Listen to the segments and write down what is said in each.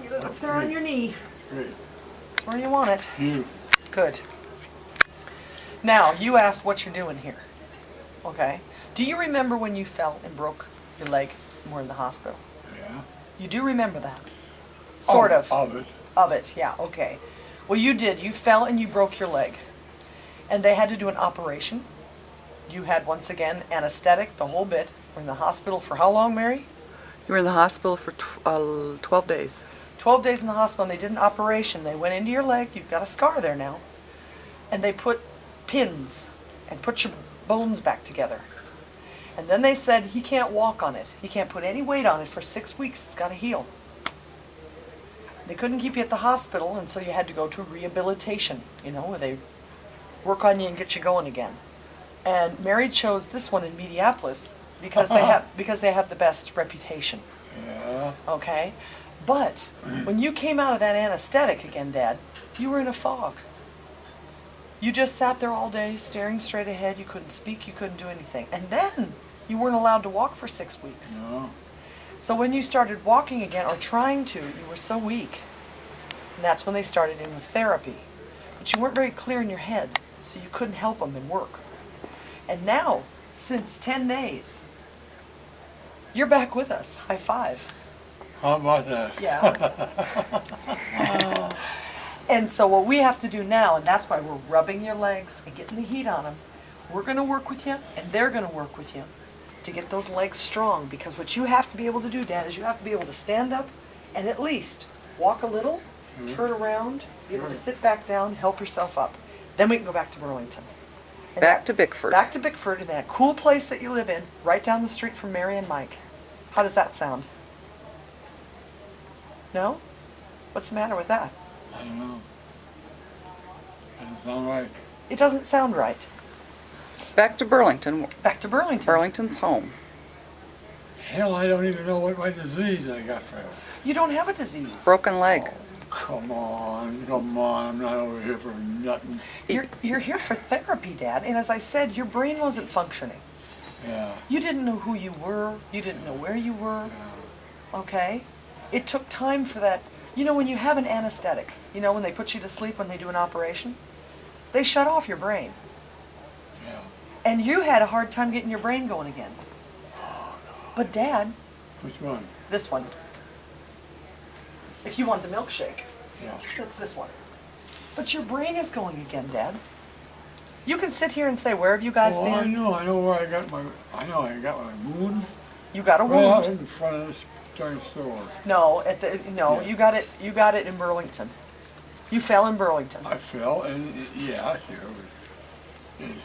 I'll get it up there on your knee. Great. That's where you want it. You. Good. Now, you asked what you're doing here. Okay? Do you remember when you fell and broke your leg and were in the hospital? Yeah. You do remember that? Sort of. Of it. Of it, yeah, okay. Well, you did. You fell and you broke your leg. And they had to do an operation. You had, once again, anesthetic, the whole bit. We're in the hospital for how long, Mary? You were in the hospital for 12 days. 12 days in the hospital, and they did an operation. They went into your leg. You've got a scar there now. And they put pins and put your bones back together. And then they said he can't walk on it. He can't put any weight on it for 6 weeks. It's got to heal. They couldn't keep you at the hospital, and so you had to go to rehabilitation, you know, where they work on you and get you going again. And Mary chose this one in Mediapolis because they have the best reputation. Yeah. Okay? But when you came out of that anesthetic again, Dad, you were in a fog. You just sat there all day, staring straight ahead. You couldn't speak. You couldn't do anything. And then you weren't allowed to walk for 6 weeks. No. So when you started walking again, or trying to, you were so weak. And that's when they started in with therapy. But you weren't very clear in your head, so you couldn't help them and work. And now, since 10 days, you're back with us. High five. How about that? Yeah. And so what we have to do now, and that's why we're rubbing your legs and getting the heat on them, we're going to work with you, and they're going to work with you to get those legs strong. Because what you have to be able to do, Dad, is you have to be able to stand up and at least walk a little, turn around, be able to sit back down, help yourself up. Then we can go back to Burlington. And Back to Bickford. Back to Bickford, in that cool place that you live in, right down the street from Mary and Mike. How does that sound? No? What's the matter with that? I don't know. Doesn't sound right. It doesn't sound right. Back to Burlington. Back to Burlington. Burlington's home. Hell, I don't even know what my disease I got for it. You don't have a disease. Broken leg. Come on, come on. I'm not over here for nothing. You're here for therapy, Dad. And as I said, your brain wasn't functioning. Yeah. You didn't know who you were. You didn't know where you were. Okay? It took time for that. You know, when you have an anesthetic, you know, when they put you to sleep when they do an operation, they shut off your brain. Yeah. And you had a hard time getting your brain going again. But Dad, Which one? this one. If you want the milkshake, Yeah. that's this one. But your brain is going again, Dad. You can sit here and say, where have you guys Oh, I been? know where I got my wound. You got a Right out wound. in front of this darn store. No, Yeah. you got it in Burlington. You fell in Burlington. I fell and, yeah, sure. It was,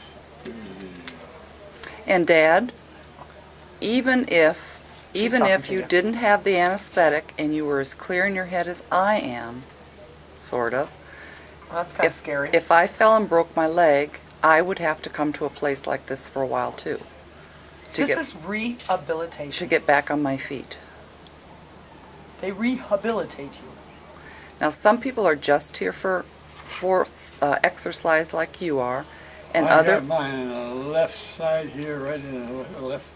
And Dad, even if talking to you you. didn't have the anesthetic and you were as clear in your head as I am, sort of, That's kind of scary. if I fell and broke my leg, I would have to come to a place like this for a while too. This is rehabilitation. To get back on my feet. They rehabilitate you. Now, some people are just here for exercise like you are, and I other. got mine on the left side here, right in the left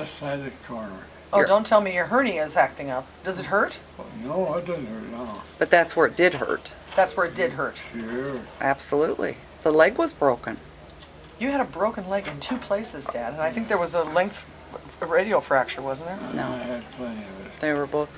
side of the corner. Oh, You're- don't tell me your hernia is acting up. Does it hurt? No, it doesn't hurt, no. But that's where it did hurt. That's where it did hurt. Sure. Absolutely. The leg was broken. You had a broken leg in 2 places, Dad, and I think there was a radial fracture, wasn't there? No. I had plenty of it. They were both.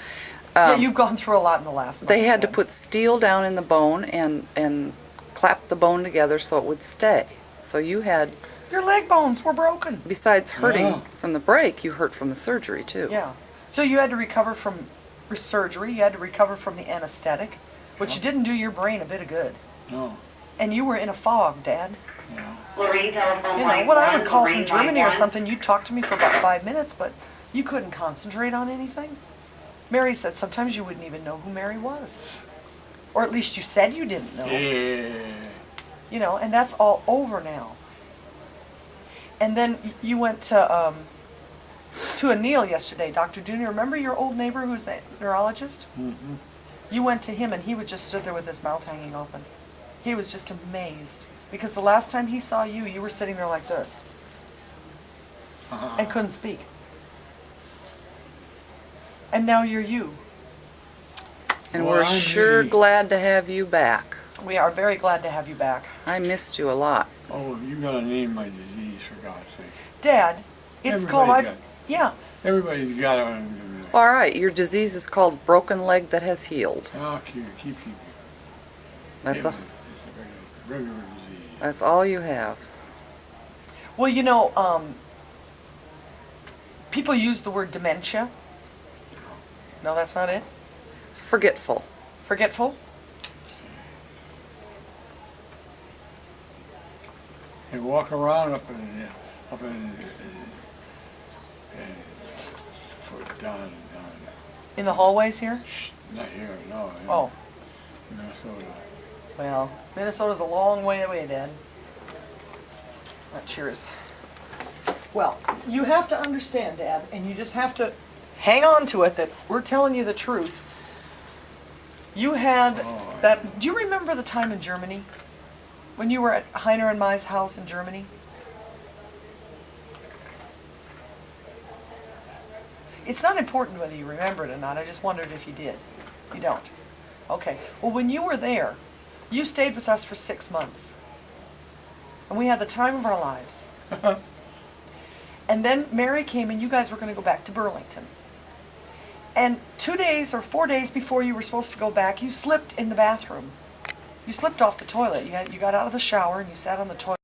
Yeah, you've gone through a lot in the last month. They had to Dad. put steel down in the bone and clap the bone together so it would stay. So you had, Your leg bones were broken. besides hurting Yeah. from the break, you hurt from the surgery too. Yeah. So you had to recover from surgery. You had to recover from the anesthetic, which didn't do your brain a bit of good. No, And you were in a fog, Dad. yeah. Lorraine, telephone You know, line when I one, would call from Lorraine, Germany line or one. something, you'd talk to me for about 5 minutes, but you couldn't concentrate on anything. Mary said sometimes you wouldn't even know who Mary was. Or at least you said you didn't know. Yeah. You know, and that's all over now. And then you went to Anil yesterday, Dr. Junior. Remember your old neighbor who's a neurologist? Mm-hmm. You went to him and he would just stood there with his mouth hanging open. He was just amazed. Because the last time he saw you, you were sitting there like this. And couldn't speak. And now you're you. And Well, we're I'm sure really- glad to have you back. We are very glad to have you back. I missed you a lot. Oh, you gotta name my disease, for God's sake. Dad, it's called, Everybody's yeah, Everybody's got it. All right, your disease is called broken leg that has healed. Oh, keep. That's a, It's a regular disease. that's all you have. well, people use the word dementia. No, that's not it. Forgetful. Forgetful? They walk around up in foot down. In the hallways here? Not here, no. Oh, Minnesota. well, Minnesota's a long way away, Dad. Cheers. Well, you have to understand, Dad, and you just have to hang on to it that we're telling you the truth. You had Oh, that. Do you remember the time in Germany when you were at Heiner and Mai's house in Germany? It's not important whether you remember it or not. I just wondered if you did. You don't. Okay. Well, when you were there, you stayed with us for 6 months. And we had the time of our lives. And then Mary came and you guys were going to go back to Burlington. And 2 days or 4 days before you were supposed to go back, you slipped in the bathroom. You slipped off the toilet. You got out of the shower and you sat on the toilet.